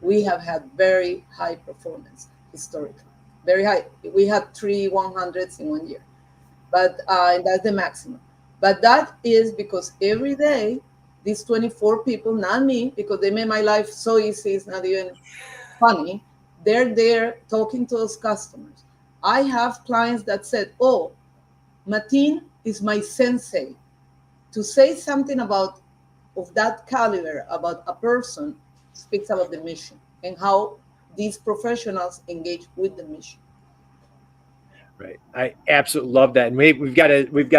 Speaker 3: We have had very high performance historically, very high. We had 3 100s in 1 year, but and that's the maximum. But that is because every day, these 24 people, not me, because they made my life so easy, it's not even funny, they're there talking to those customers. I have clients that said, oh, Mateen is my sensei. To say something about of that caliber about a person speaks about the mission and how these professionals engage with the mission.
Speaker 2: Right. I absolutely love that. And we've got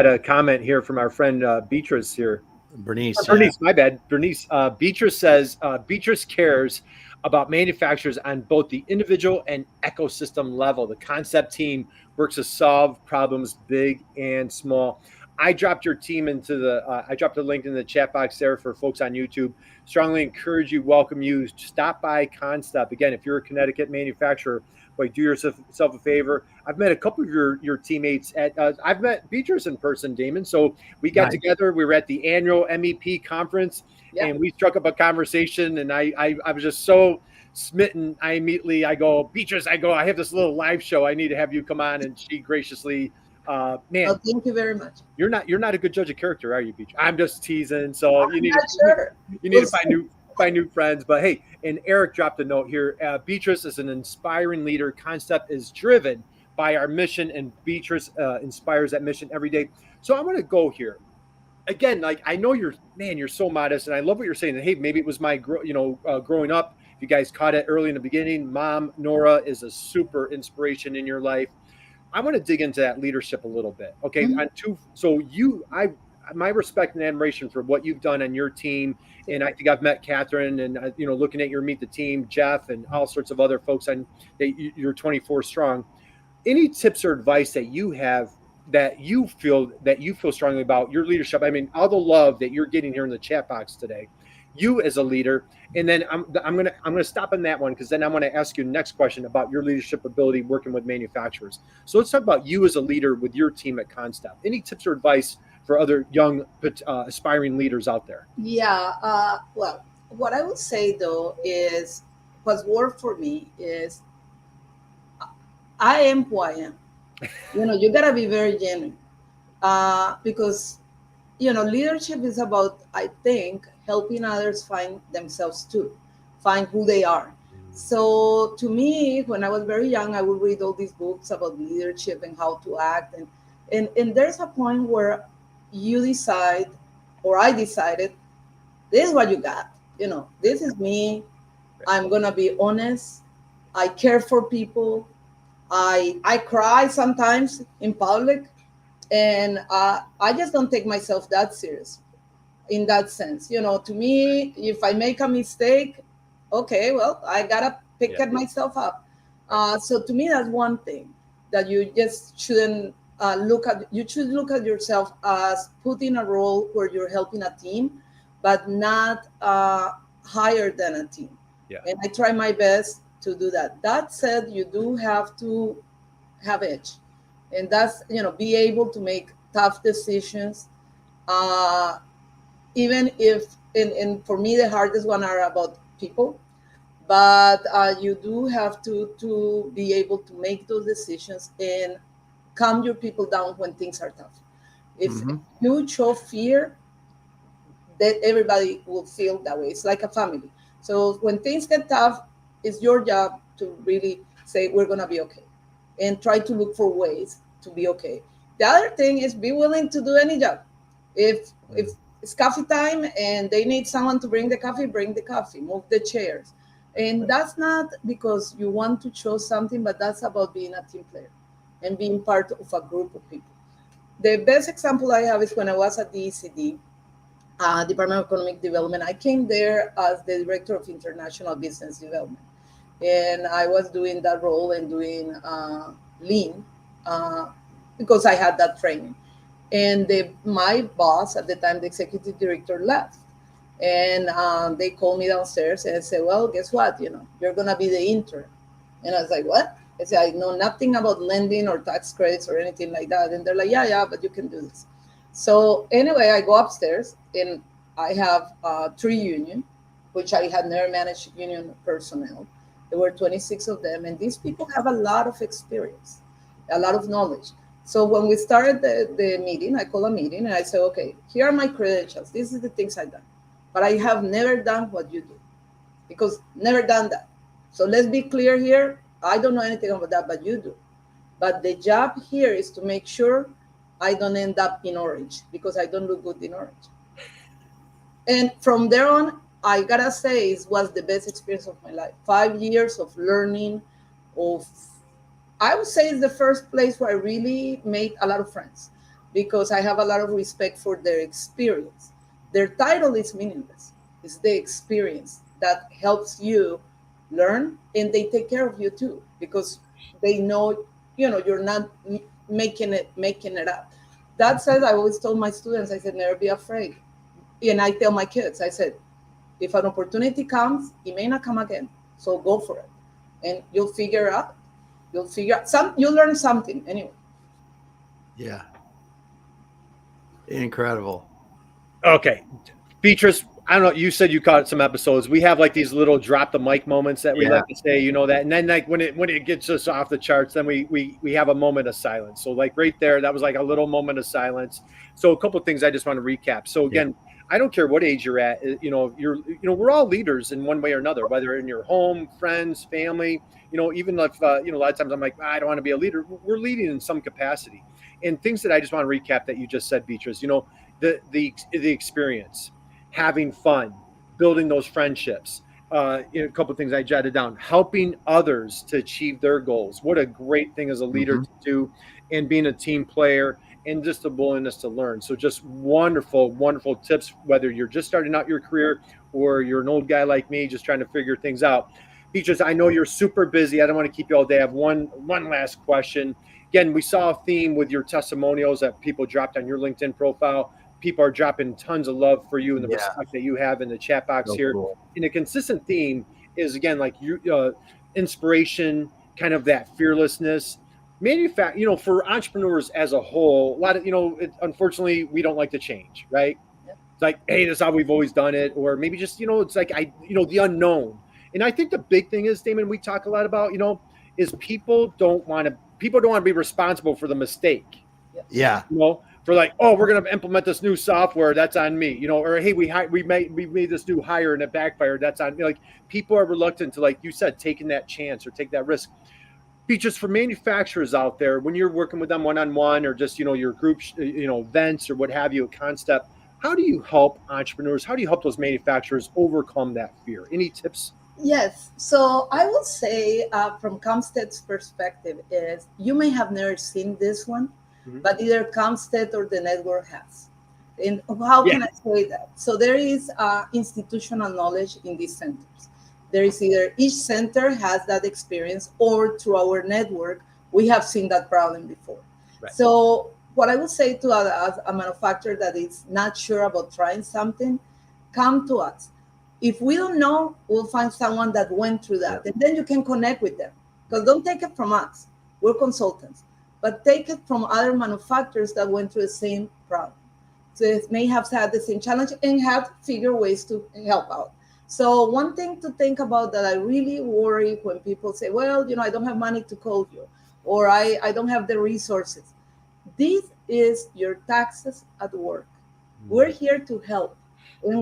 Speaker 2: a comment here from our friend Beatrice here.
Speaker 1: Bernice.
Speaker 2: Bernice, my bad. Bernice. Beatrice says Beatrice cares about manufacturers on both the individual and ecosystem level. The CONNSTEP team works to solve problems big and small. I dropped your team into the. I dropped a link in the chat box there for folks on YouTube. Strongly encourage you, welcome you. Stop by CONNSTEP again if you're a Connecticut manufacturer. Like, do yourself a favor. I've met a couple of your teammates at. I've met Beatrice in person, Damon. So we got together. We were at the annual MEP conference, and we struck up a conversation. And I was just so smitten. I go, Beatrice. I have this little live show. I need to have you come on. And she graciously, man.
Speaker 3: Oh, thank you very much.
Speaker 2: You're not a good judge of character, are you, Beatrice? I'm just teasing. So you need to find new friends. But hey, and Eric dropped a note here. Beatrice is an inspiring leader. CONNSTEP is driven by our mission, and Beatrice inspires that mission every day. So I want to go here again. Like, I know you're so modest, and I love what you're saying. That, hey, maybe it was my growing up. If you guys caught it early in the beginning, Mom Nora is a super inspiration in your life. I want to dig into that leadership a little bit. Okay, my respect and admiration for what you've done on your team. And I think I've met Catherine and, looking at your Meet the Team, Jeff, and all sorts of other folks on that you're 24 strong. Any tips or advice that you have that you feel strongly about your leadership? I mean, all the love that you're getting here in the chat box today, you as a leader. And then I'm gonna stop on that one, because then I want to ask you the next question about your leadership ability working with manufacturers. So let's talk about you as a leader with your team at CONNSTEP. Any tips or advice for other young aspiring leaders out there?
Speaker 3: Yeah. Well, what I would say though is what's worked for me is I am who I am. You gotta be very genuine because leadership is about, I think, helping others find themselves too, find who they are. So to me, when I was very young, I would read all these books about leadership and how to act, and there's a point where you decide, or I decided, this is what you got. This is me. I'm gonna be honest. I care for people. I cry sometimes in public, and I just don't take myself that serious in that sense. To me, if I make a mistake, okay, well, I gotta pick myself up. So to me, that's one thing that you just shouldn't look at. You should look at yourself as put in a role where you're helping a team, but not higher than a team. And I try my best to do that. That said, you do have to have edge, and that's be able to make tough decisions, even if and for me the hardest one are about people, but you do have to be able to make those decisions and calm your people down when things are tough. If you show fear, that everybody will feel that way. It's like a family. So when things get tough, it's your job to really say we're going to be okay, and try to look for ways to be okay. The other thing is be willing to do any job. If it's coffee time and they need someone to bring the coffee, move the chairs. And that's not because you want to show something, but that's about being a team player and being part of a group of people. The best example I have is when I was at the ECD, Department of Economic Development. I came there as the Director of International Business Development. And I was doing that role and doing lean because I had that training. And my boss at the time, the executive director, left. And they called me downstairs and said, well, guess what? You're going to be the intern. And I was like, what? I said, I know nothing about lending or tax credits or anything like that. And they're like, yeah, but you can do this. So anyway, I go upstairs and I have 3 union, which I had never managed union personnel. There were 26 of them. And these people have a lot of experience, a lot of knowledge. So when we started the meeting, I call a meeting and I say, okay, here are my credentials. This is the things I've done. But I have never done what you do because never done that. So let's be clear here. I don't know anything about that, but you do. But the job here is to make sure I don't end up in orange because I don't look good in orange. And from there on, I gotta say, it was the best experience of my life. 5 years of learning, I would say it's the first place where I really made a lot of friends because I have a lot of respect for their experience. Their title is meaningless. It's the experience that helps you learn, and they take care of you too because they know, you're not making it up. That said, I always told my students, I said, never be afraid. And I tell my kids, I said, if an opportunity comes, it may not come again. So go for it. And you'll figure out you'll learn something anyway.
Speaker 1: Yeah. Incredible.
Speaker 2: Okay. Beatrice, I don't know. You said you caught some episodes. We have like these little drop the mic moments that we like to say, that. And then like when it gets us off the charts, then we have a moment of silence. So like right there, that was like a little moment of silence. So a couple of things I just want to recap. So again, I don't care what age you're at. We're all leaders in one way or another, whether in your home, friends, family. Even if a lot of times I'm like, I don't want to be a leader. We're leading in some capacity. And things that I just want to recap that you just said, Beatrice. The experience, having fun, building those friendships. A couple of things I jotted down: helping others to achieve their goals. What a great thing as a leader to do, and being a team player. And just the willingness to learn. So just wonderful, wonderful tips, whether you're just starting out your career or you're an old guy like me, just trying to figure things out. Beatrice, I know you're super busy. I don't want to keep you all day. I have one last question. Again, we saw a theme with your testimonials that people dropped on your LinkedIn profile. People are dropping tons of love for you and the respect that you have in the chat box here. Cool. And a consistent theme is, again, like inspiration, kind of that fearlessness. For entrepreneurs as a whole, a lot of, unfortunately, we don't like to change, right? It's like, hey, this is how we've always done it. Or maybe just, it's like, the unknown. And I think the big thing is, Damon, we talk a lot about, is people don't want to be responsible for the mistake.
Speaker 1: Yeah.
Speaker 2: For like, oh, we're going to implement this new software. That's on me, or, hey, we made this new hire and it backfired. That's on me. Like, people are reluctant to, like you said, taking that chance or take that risk. Just for manufacturers out there, when you're working with them one-on-one or just, your group, events or what have you at CONNSTEP, how do you help entrepreneurs? How do you help those manufacturers overcome that fear? Any tips?
Speaker 3: Yes. So I will say from CONNSTEP's perspective is you may have never seen this one, but either CONNSTEP or the network has. And how can I say that? So there is institutional knowledge in these centers. There is either each center has that experience or through our network, we have seen that problem before. Right. So what I would say to a manufacturer that is not sure about trying something, come to us. If we don't know, we'll find someone that went through that. And then you can connect with them. Because don't take it from us. We're consultants. But take it from other manufacturers that went through the same problem. So they may have had the same challenge and have to figure ways to help out. So one thing to think about that I really worry when people say, well, I don't have money to call you, or I don't have the resources. This is your taxes at work. We're here to help. And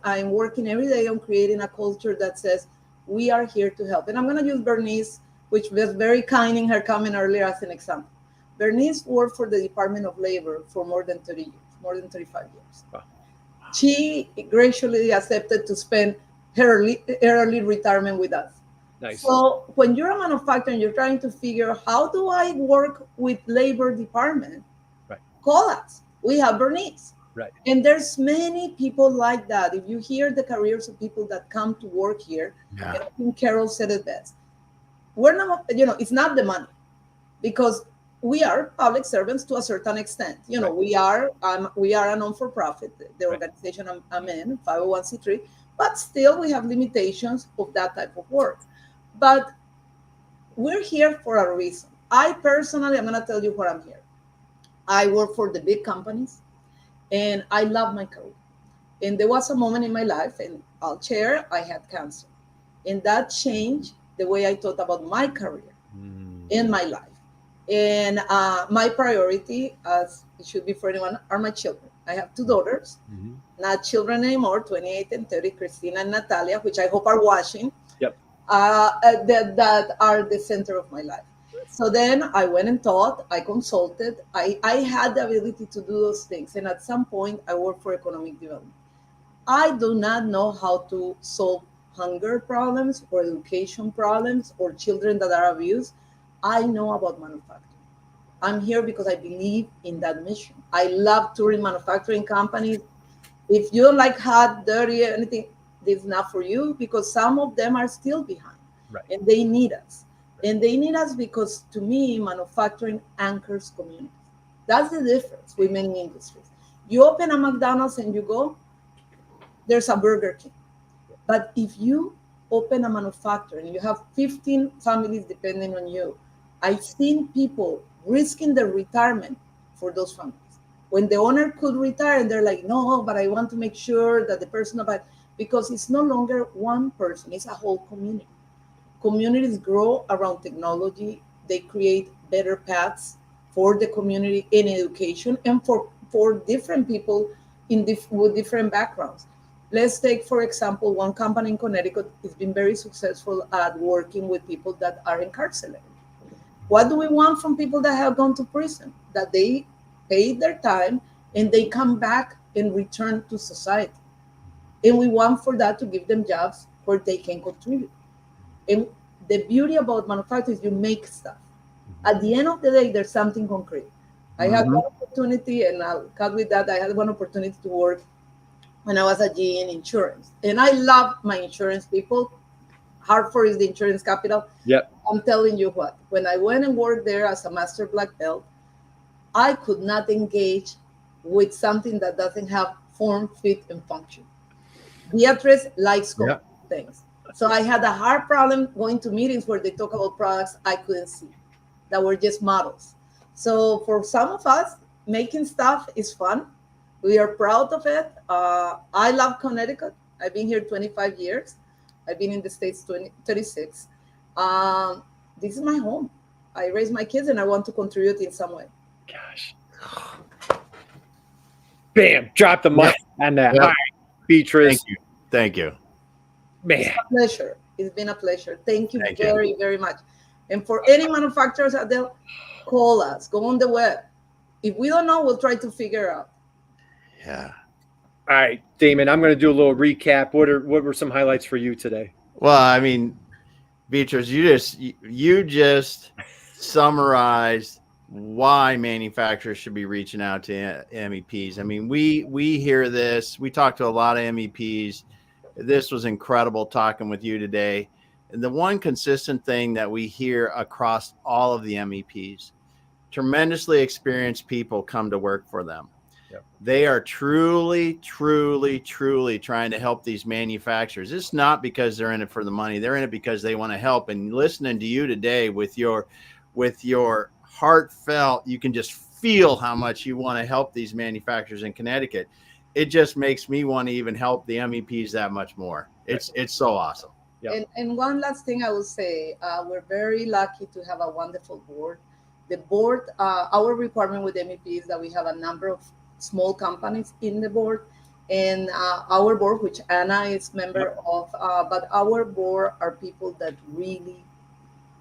Speaker 3: I'm working every day on creating a culture that says, we are here to help. And I'm going to use Bernice which was very kind in her comment earlier as an example. Bernice worked for the Department of Labor for more than 30 years, more than 35 years.
Speaker 2: Wow.
Speaker 3: She graciously accepted to spend her early retirement with us.
Speaker 2: Nice.
Speaker 3: So when you're a manufacturer and you're trying to figure how do I work with labor department,
Speaker 2: right.
Speaker 3: Call us. We have Bernice.
Speaker 2: Right.
Speaker 3: And there's many people like that. If you hear the careers of people that come to work here,
Speaker 1: Yeah.
Speaker 3: and I think Carol said it best. We're not, it's not the money, because we are public servants to a certain extent.
Speaker 2: Right.
Speaker 3: We are a non-for-profit, the organization I'm in, 501c3, but still we have limitations of that type of work. But we're here for a reason. I personally, I'm going to tell you where I'm here. I work for the big companies, and I love my career. And there was a moment in my life, and I'll share, I had cancer. And that changed the way I thought about my career in my life. And my priority, as it should be for anyone, are my children. I have two daughters, not children anymore, 28 and 30, Christina and Natalia, which I hope are watching.
Speaker 2: Yep.
Speaker 3: That are the center of my life. So then I went and taught, I consulted, I had the ability to do those things. And at some point, I worked for economic development. I do not know how to solve hunger problems or education problems or children that are abused. I know about manufacturing. I'm here because I believe in that mission. I love touring manufacturing companies. If you don't like hot, dirty, anything, this is not for you, because some of them are still behind.
Speaker 2: Right.
Speaker 3: And they need us. And they need us because, to me, manufacturing anchors communities. That's the difference with many industries. You open a McDonald's and you go, there's a Burger King. But if you open a manufacturer and you have 15 families depending on you, I've seen people risking their retirement for those families. When the owner could retire and they're like, no, but I want to make sure that the person about, because it's no longer one person, it's a whole community. Communities grow around technology. They create better paths for the community in education and for different people with different backgrounds. Let's take, for example, one company in Connecticut has been very successful at working with people that are incarcerated. What do we want from people that have gone to prison? That they pay their time and they come back and return to society. And we want for that to give them jobs where they can contribute. And the beauty about manufacturing is you make stuff. At the end of the day, there's something concrete. I had one opportunity, and I'll cut with that. I had one opportunity to work when I was at GE in insurance. And I love my insurance people. Hartford is the insurance capital.
Speaker 2: Yep.
Speaker 3: I'm telling you what, when I went and worked there as a master black belt, I could not engage with something that doesn't have form, fit, and function. Beatrice likes things. So I had a hard problem going to meetings where they talk about products I couldn't see, that were just models. So for some of us, making stuff is fun. We are proud of it. I love Connecticut. I've been here 25 years. I've been in the States 36. This is my home. I raise my kids and I want to contribute in some way.
Speaker 2: Gosh. Bam, drop the mic on that.
Speaker 1: Yep.
Speaker 2: All right, Beatrice.
Speaker 1: Thank you.
Speaker 2: Man.
Speaker 3: It's a pleasure. It's been a pleasure. Thank you very, very much. And for any manufacturers out there, call us. Go on the web. If we don't know, we'll try to figure out.
Speaker 1: Yeah.
Speaker 2: All right, Damon, I'm going to do a little recap. What were some highlights for you today?
Speaker 1: Well, I mean, Beatrice, you just summarized why manufacturers should be reaching out to MEPs. I mean, we hear this. We talk to a lot of MEPs. This was incredible talking with you today. And the one consistent thing that we hear across all of the MEPs, tremendously experienced people come to work for them. Yep. They are truly, truly, truly trying to help these manufacturers. It's not because they're in it for the money. They're in it because they want to help. And listening to you today with your heartfelt, you can just feel how much you want to help these manufacturers in Connecticut. It just makes me want to even help the MEPs that much more. It's so awesome.
Speaker 2: Yep.
Speaker 3: And one last thing I will say, we're very lucky to have a wonderful board. The board, our requirement with MEP is that we have a number of small companies in the board, and our board, which Anna is member of, but our board are people that really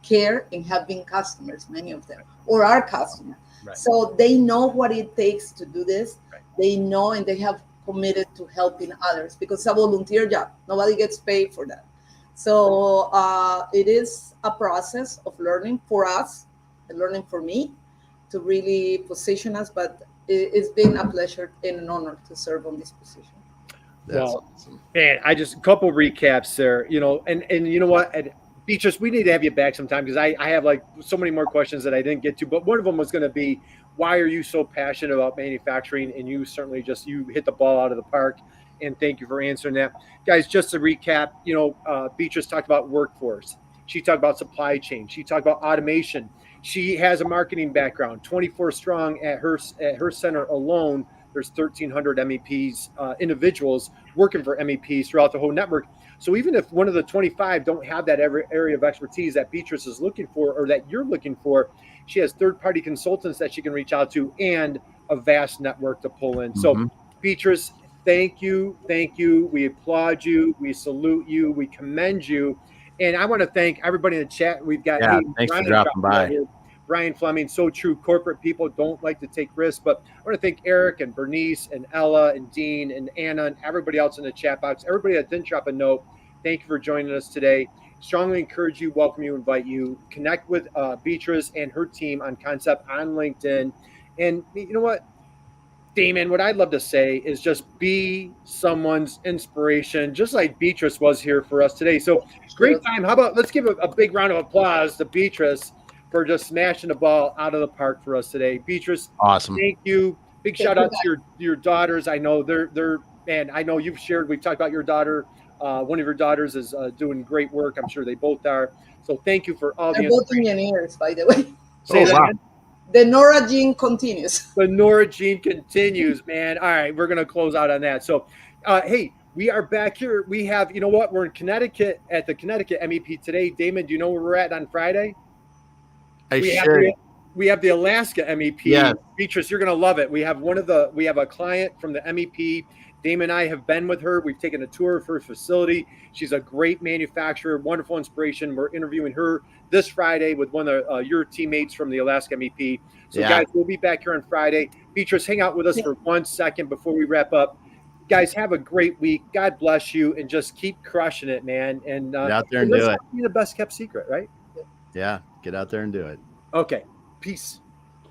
Speaker 3: care and have been customers, many of them, or are customers.
Speaker 2: Right.
Speaker 3: So they know what it takes to do this.
Speaker 2: Right.
Speaker 3: They know, and they have committed to helping others because it's a volunteer job. Nobody gets paid for that. So it is a process of learning for us, and learning for me, to really position us. But it's been a pleasure and an honor to serve on this position.
Speaker 1: That's
Speaker 2: Well,
Speaker 1: awesome.
Speaker 2: man, I just a couple recaps there, you know, and you know what, and Beatrice, we need to have you back sometime because I have like so many more questions that I didn't get to, but one of them was going to be, why are you so passionate about manufacturing? And you certainly you hit the ball out of the park, and thank you for answering that. Guys, just to recap, you know, Beatrice talked about workforce. She talked about supply chain. She talked about automation. She has a marketing background, 24 strong at her center alone. There's 1,300 MEPs, individuals working for MEPs throughout the whole network. So even if one of the 25 don't have that area of expertise that Beatrice is looking for, or that you're looking for, she has third-party consultants that she can reach out to, and a vast network to pull in. So Beatrice, thank you. We applaud you. We salute you. We commend you. And I want to thank everybody in the chat. We've got
Speaker 1: Thanks for dropping by.
Speaker 2: here. Brian Fleming, so true. Corporate people don't like to take risks, but I want to thank Eric and Bernice and Ella and Dean and Anna and everybody else in the chat box. Everybody that didn't drop a note, thank you for joining us today. Strongly encourage you, welcome you, invite you. Connect with Beatrice and her team on CONNSTEP on LinkedIn. And you know what, Damon, what I'd love to say is just be someone's inspiration, just like Beatrice was here for us today. So great time. How about let's give a big round of applause to Beatrice for just smashing the ball out of the park for us today. Beatrice,
Speaker 1: awesome.
Speaker 2: Thank you. Big shout out to your daughters. I know they're man, I know we've talked about your daughter. One of your daughters is doing great work. I'm sure they both are. So thank you for all
Speaker 3: They're both engineers, by the way.
Speaker 2: Say that again.
Speaker 3: The Nora gene continues.
Speaker 2: The Nora gene continues, man. All right, we're gonna close out on that. So, hey, we are back here. We have, you know what? We're in Connecticut at the Connecticut MEP today. Damon, do you know where we're at on Friday? We have the Alaska MEP.
Speaker 1: Yes.
Speaker 2: Beatrice, you're going to love it. We have a client from the MEP. Damon and I have been with her. We've taken a tour of her facility. She's a great manufacturer, wonderful inspiration. We're interviewing her this Friday with one of your teammates from the Alaska MEP. So guys, we'll be back here on Friday. Beatrice, hang out with us for 1 second before we wrap up. Guys, have a great week. God bless you, and just keep crushing it, man. And
Speaker 1: get out there and do it.
Speaker 2: Be the best kept secret, right?
Speaker 1: Yeah, get out there and do it.
Speaker 2: Okay. Peace.